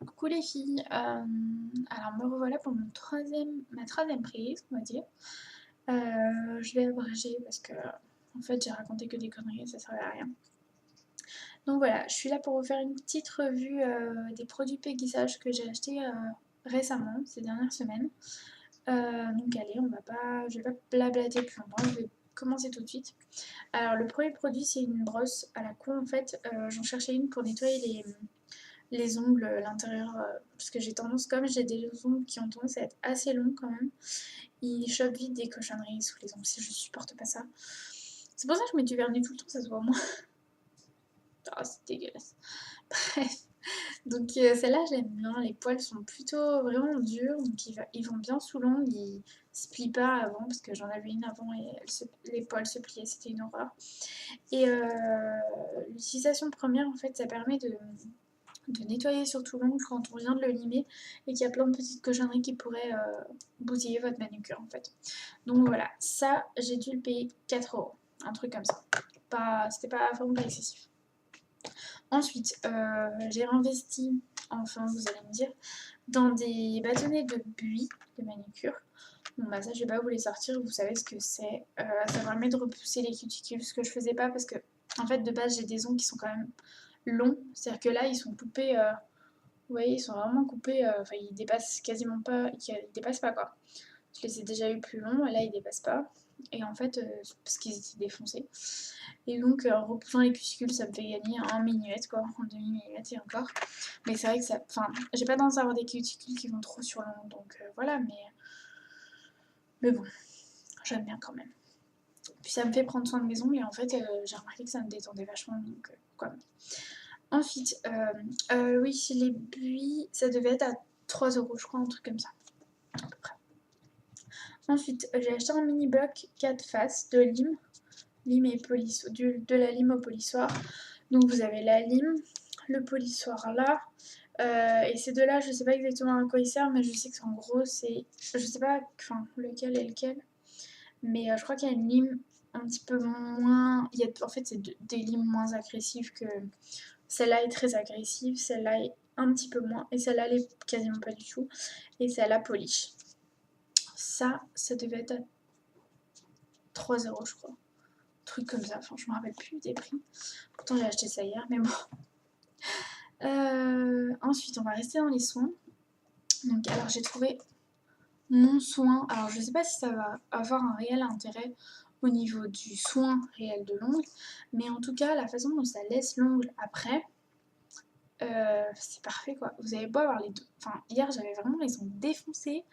Coucou les filles, alors me revoilà pour ma troisième prise, on va dire. Je vais abréger parce que en fait j'ai raconté que des conneries et ça servait à rien. Donc voilà, je suis là pour vous faire une petite revue des produits Péguisage que j'ai achetés récemment, ces dernières semaines. Donc allez, je vais pas blablater plus longtemps, je vais commencer tout de suite. Alors le premier produit c'est une brosse à la con en fait, j'en cherchais une pour nettoyer les ongles, l'intérieur, parce que j'ai tendance, comme j'ai des ongles qui ont tendance à être assez longs quand même, ils chopent vite des cochonneries sous les ongles, si je supporte pas ça. C'est pour ça que je mets du vernis tout le temps, ça se voit moins. Ah, c'est dégueulasse. Bref. Donc celle-là, j'aime bien. Les poils sont plutôt vraiment durs, donc ils vont bien sous l'ongle. Ils se plient pas avant, parce que j'en avais une avant et les poils se pliaient, c'était une horreur. Et l'utilisation première, en fait, ça permet de nettoyer surtout l'ongle quand on vient de le limer et qu'il y a plein de petites cochonneries qui pourraient bousiller votre manucure en fait. Donc voilà, ça j'ai dû le payer 4 €, un truc comme ça. C'était pas vraiment pas excessif. Ensuite, j'ai réinvesti, enfin vous allez me dire, dans des bâtonnets de buis de manucure. Bon bah ça je vais pas vous les sortir, vous savez ce que c'est. Ça permet de repousser les cuticules, ce que je faisais pas parce que en fait de base j'ai des ongles qui sont quand même longs, c'est-à-dire que là ils sont coupés, vous voyez ils sont vraiment coupés, enfin ils dépassent quasiment pas, ils dépassent pas quoi. Je les ai déjà eu plus longs et là ils dépassent pas. Et en fait, parce qu'ils étaient défoncés. Et donc en repoussant les cuticules ça me fait gagner un millimètre quoi, un demi-millimètre et encore. Mais c'est vrai que ça, enfin j'ai pas tendance à avoir des cuticules qui vont trop sur l'ongle donc voilà mais bon, j'aime bien quand même. Puis ça me fait prendre soin de mes ongles et en fait j'ai remarqué que ça me détendait vachement donc quoi. Ensuite, oui, chez les buis, ça devait être à 3 € je crois, un truc comme ça, à peu près. Ensuite, j'ai acheté un mini bloc 4 faces de lime, lime et de la lime au polissoir. Donc vous avez la lime, le polissoir là, et ces deux-là, je sais pas exactement à quoi ils servent, mais je sais que en gros c'est, je sais pas, enfin lequel est lequel, mais je crois qu'il y a une lime un petit peu moins, en fait c'est des limes moins agressives que celle-là est très agressive, celle-là est un petit peu moins, et celle-là l'est quasiment pas du tout, et celle-là polish. Ça devait être à 3 € je crois. Un truc comme ça, enfin je me rappelle plus des prix. Pourtant j'ai acheté ça hier, mais bon. Ensuite on va rester dans les soins. Donc alors j'ai trouvé mon soin, alors je sais pas si ça va avoir un réel intérêt au niveau du soin réel de l'ongle, mais en tout cas la façon dont ça laisse l'ongle après, c'est parfait quoi. Vous avez beau avoir les deux. Enfin, hier j'avais vraiment les ongles défoncés.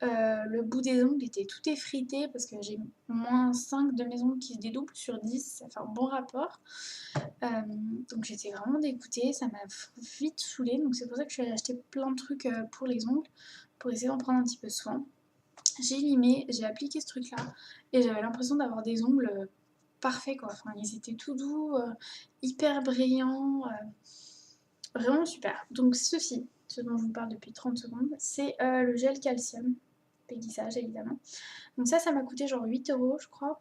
Le bout des ongles était tout effrité parce que j'ai moins 5 de mes ongles qui se dédoublent sur 10, ça fait un bon rapport. Donc j'étais vraiment dégoûtée, ça m'a vite saoulée. Donc c'est pour ça que je suis allée acheter plein de trucs pour les ongles, pour essayer d'en prendre un petit peu soin. J'ai limé, j'ai appliqué ce truc là et j'avais l'impression d'avoir des ongles parfaits quoi. Enfin, ils étaient tout doux, hyper brillants. Vraiment super. Donc ceci, ce dont je vous parle depuis 30 secondes, c'est le gel calcium, Péguissage évidemment. Donc ça m'a coûté genre 8 € je crois.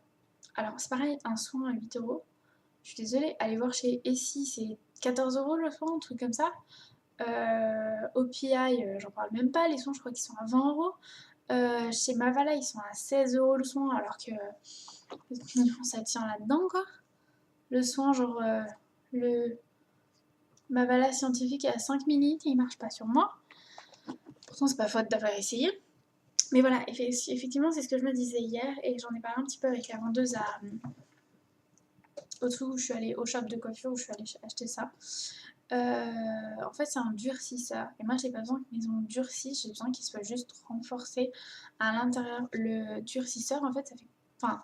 Alors c'est pareil, un soin à 8 €. Je suis désolée, allez voir chez Essie, c'est 14 € le soin, un truc comme ça. OPI, j'en parle même pas, les soins je crois qu'ils sont à 20 €. Chez Mavala, ils sont à 16 € le soin, alors que ça tient là-dedans quoi. Le soin, genre le Mavala scientifique est à 5 millilitres et il marche pas sur moi. Pourtant, c'est pas faute d'avoir essayé. Mais voilà, effectivement, c'est ce que je me disais hier et j'en ai parlé un petit peu avec la vendeuse au-dessous où je suis allée au shop de coiffure où je suis allée acheter ça. En fait, c'est un durcisseur. Et moi, j'ai pas besoin que mes ongles durcissent, j'ai besoin qu'ils soient juste renforcés à l'intérieur. Le durcisseur, en fait, ça fait. Enfin,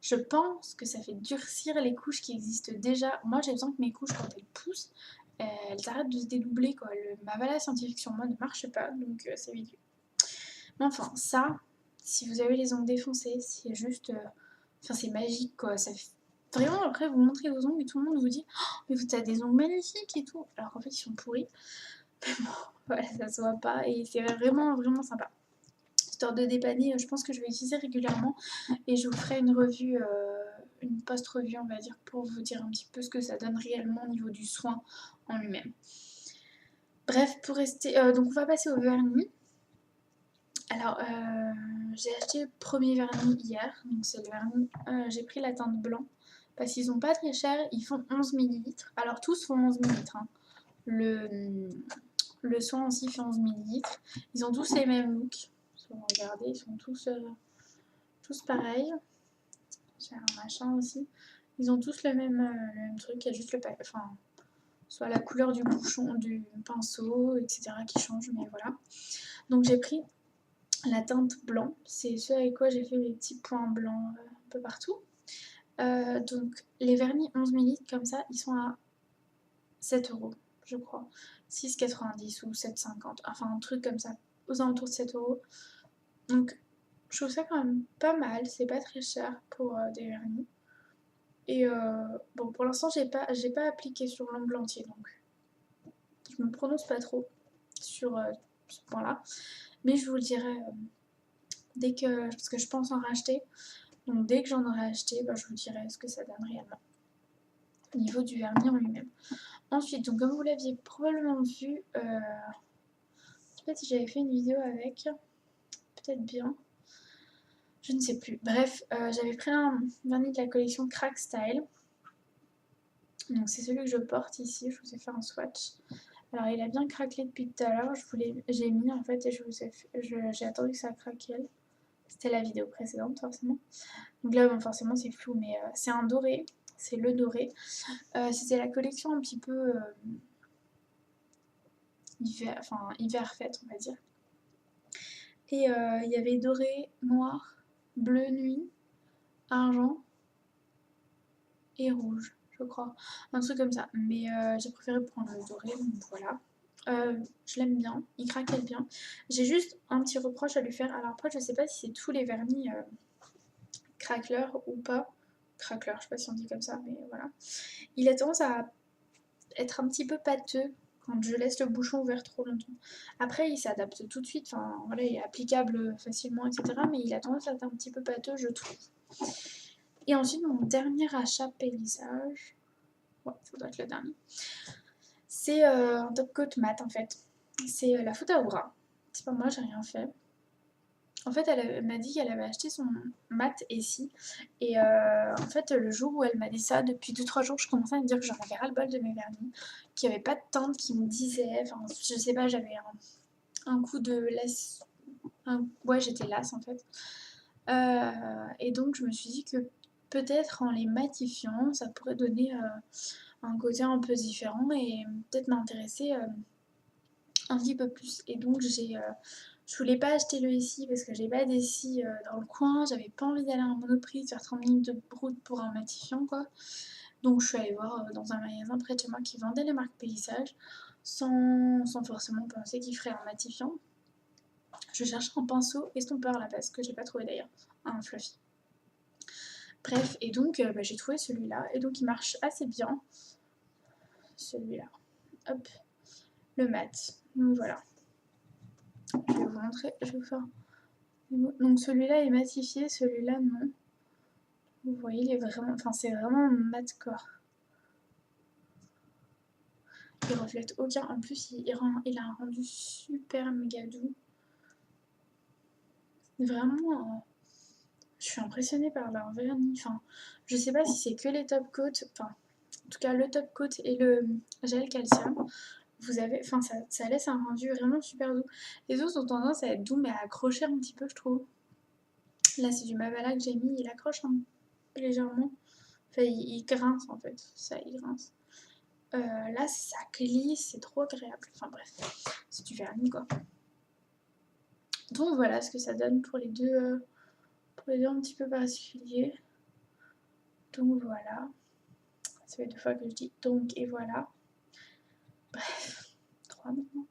je pense que ça fait durcir les couches qui existent déjà. Moi, j'ai besoin que mes couches, quand elles poussent, elles arrêtent de se dédoubler, quoi. Ma valeur scientifique sur moi ne marche pas, donc c'est vite. Mais enfin, ça, si vous avez les ongles défoncés, c'est juste. Enfin, c'est magique, quoi. Ça fait. Vraiment, après, vous montrez vos ongles et tout le monde vous dit oh, mais vous avez des ongles magnifiques et tout. Alors qu'en fait, ils sont pourris. Mais bon, voilà, ça se voit pas. Et c'est vraiment, vraiment sympa. Histoire de dépanner, je pense que je vais utiliser régulièrement. Et je vous ferai une revue, une post-revue, on va dire, pour vous dire un petit peu ce que ça donne réellement au niveau du soin en lui-même. Bref, pour rester... donc on va passer au vernis. Alors, j'ai acheté le premier vernis hier, donc c'est le vernis... j'ai pris la teinte blanc, parce qu'ils sont pas très chers, ils font 11 millilitres. Alors tous font 11 millilitres, hein. Le soin aussi fait 11 millilitres. Ils ont tous les mêmes looks. Regardez, ils sont tous pareils. J'ai un machin aussi. Ils ont tous le même truc, il y a juste le paquet, enfin, soit la couleur du bouchon, du pinceau, etc. qui change, mais voilà. Donc j'ai pris la teinte blanc, c'est ce avec quoi j'ai fait mes petits points blancs un peu partout. Donc les vernis 11 ml comme ça, ils sont à 7 € je crois. 6,90 ou 7,50, enfin un truc comme ça, aux alentours de 7 €. Donc je trouve ça quand même pas mal, c'est pas très cher pour des vernis. Et bon, pour l'instant, j'ai pas appliqué sur l'ongle entier, donc je me prononce pas trop sur ce point-là. Mais je vous le dirai dès que, parce que je pense en racheter. Donc dès que j'en aurai acheté, bah, je vous dirai ce que ça donne réellement au niveau du vernis en lui-même. Ensuite, donc comme vous l'aviez probablement vu, je sais pas si j'avais fait une vidéo avec, peut-être bien, je ne sais plus. Bref, j'avais pris un vernis de la collection Crack Style. Donc c'est celui que je porte ici, je vous ai fait un swatch. Alors il a bien craquelé depuis tout à l'heure, j'ai mis en fait et j'ai attendu que ça craquelle. C'était la vidéo précédente forcément. Donc là bon, forcément c'est flou mais c'est un doré, c'est le doré. C'était la collection un petit peu hiver fête on va dire. Et il y avait doré, noir, bleu nuit, argent et rouge je crois. Un truc comme ça. Mais j'ai préféré prendre le doré donc voilà. Je l'aime bien, il craquelle bien. J'ai juste un petit reproche à lui faire. Alors après, je sais pas si c'est tous les vernis craqueleurs ou pas. Craqueleur, je sais pas si on dit comme ça, mais voilà. Il a tendance à être un petit peu pâteux quand je laisse le bouchon ouvert trop longtemps. Après, il s'adapte tout de suite, enfin voilà, il est applicable facilement, etc. Mais il a tendance à être un petit peu pâteux, je trouve. Et ensuite, mon dernier achat paysage, ouais, ça doit être le dernier, c'est un top coat mat en fait. C'est la faute à Aura. C'est pas moi, j'ai rien fait. En fait, elle m'a dit qu'elle avait acheté son mat ici. Et en fait, le jour où elle m'a dit ça, depuis 2-3 jours, je commençais à me dire que j'en avais ras-le-bol de mes vernis, qu'il n'y avait pas de teinte qui me disait. Enfin, je sais pas, j'avais un coup de lasse. Ouais, j'étais lasse en fait. Et donc, je me suis dit que peut-être en les matifiant, ça pourrait donner un côté un peu différent et peut-être m'intéresser un petit peu plus. Et donc, je voulais pas acheter le ici parce que j'ai pas d'ici dans le coin. J'avais pas envie d'aller à un Monoprix, de faire 30 minutes de route pour un matifiant, quoi. Donc, je suis allée voir dans un magasin près de chez moi qui vendait les marques paysage sans forcément penser qu'il ferait un matifiant. Je cherchais un pinceau estompeur à la base, que j'ai pas trouvé d'ailleurs, un fluffy. Bref, et donc bah, j'ai trouvé celui-là, et donc il marche assez bien. Celui-là. Hop, le mat. Donc voilà. Je vais vous montrer, je vais vous faire. Donc celui-là est matifié, celui-là non. Vous voyez, il est vraiment, enfin c'est vraiment mat corps. Il reflète aucun, en plus il a un rendu super méga doux. Vraiment, je suis impressionnée par leur vernis. Enfin, je sais pas si c'est que les top coats, enfin en tout cas le top coat et le gel calcium. Vous avez, enfin ça laisse un rendu vraiment super doux. Les autres ont tendance à être doux mais à accrocher un petit peu je trouve. Là c'est du Mavala que j'ai mis, il accroche légèrement. Enfin il grince en fait, ça il grince. Là ça glisse, c'est trop agréable. Enfin bref, c'est du vernis quoi. Donc voilà ce que ça donne pour les deux un petit peu particuliers. Donc voilà. Ça fait 2 fois que je dis donc et voilà. Bref, 3 maintenant.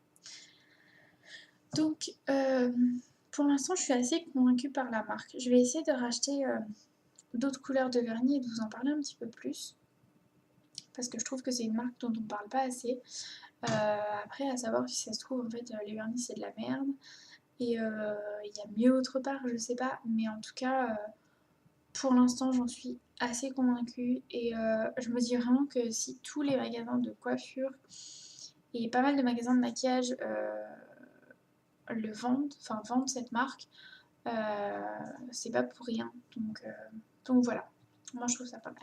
Donc pour l'instant je suis assez convaincue par la marque. Je vais essayer de racheter d'autres couleurs de vernis et de vous en parler un petit peu plus. Parce que je trouve que c'est une marque dont on parle pas assez. Après, à savoir si ça se trouve, en fait, les vernis c'est de la merde. Et il y a mieux autre part, je sais pas. Mais en tout cas, pour l'instant, j'en suis assez convaincue. Et je me dis vraiment que si tous les magasins de coiffure Et pas mal de magasins de maquillage vendent cette marque. C'est pas pour rien. Donc voilà. Moi je trouve ça pas mal.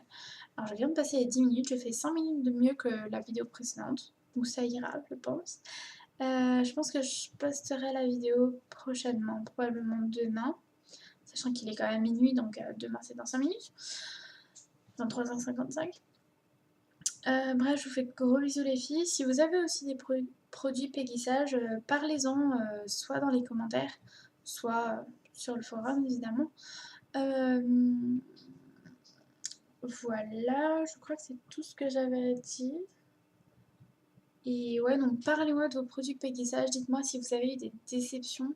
Alors je viens de passer les 10 minutes, je fais 5 minutes de mieux que la vidéo précédente. Donc ça ira, je pense. Je pense que je posterai la vidéo prochainement, probablement demain. Sachant qu'il est quand même minuit, donc demain c'est dans 5 minutes. 23h55. Bref, je vous fais de gros bisous les filles. Si vous avez aussi des produits péguissage, parlez-en soit dans les commentaires, soit sur le forum évidemment. Voilà, je crois que c'est tout ce que j'avais à dire. Et ouais, donc parlez-moi de vos produits péguissage, dites-moi si vous avez eu des déceptions,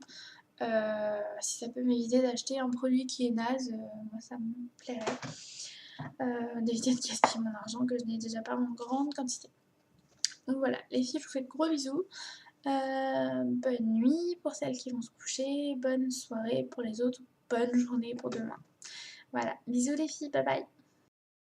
si ça peut m'éviter d'acheter un produit qui est naze, moi ça me plairait. D'éviter de gaspiller mon argent que je n'ai déjà pas en grande quantité. Donc voilà, les filles, je vous fais de gros bisous. Bonne nuit pour celles qui vont se coucher, bonne soirée pour les autres, bonne journée pour demain. Voilà, bisous les filles, bye bye.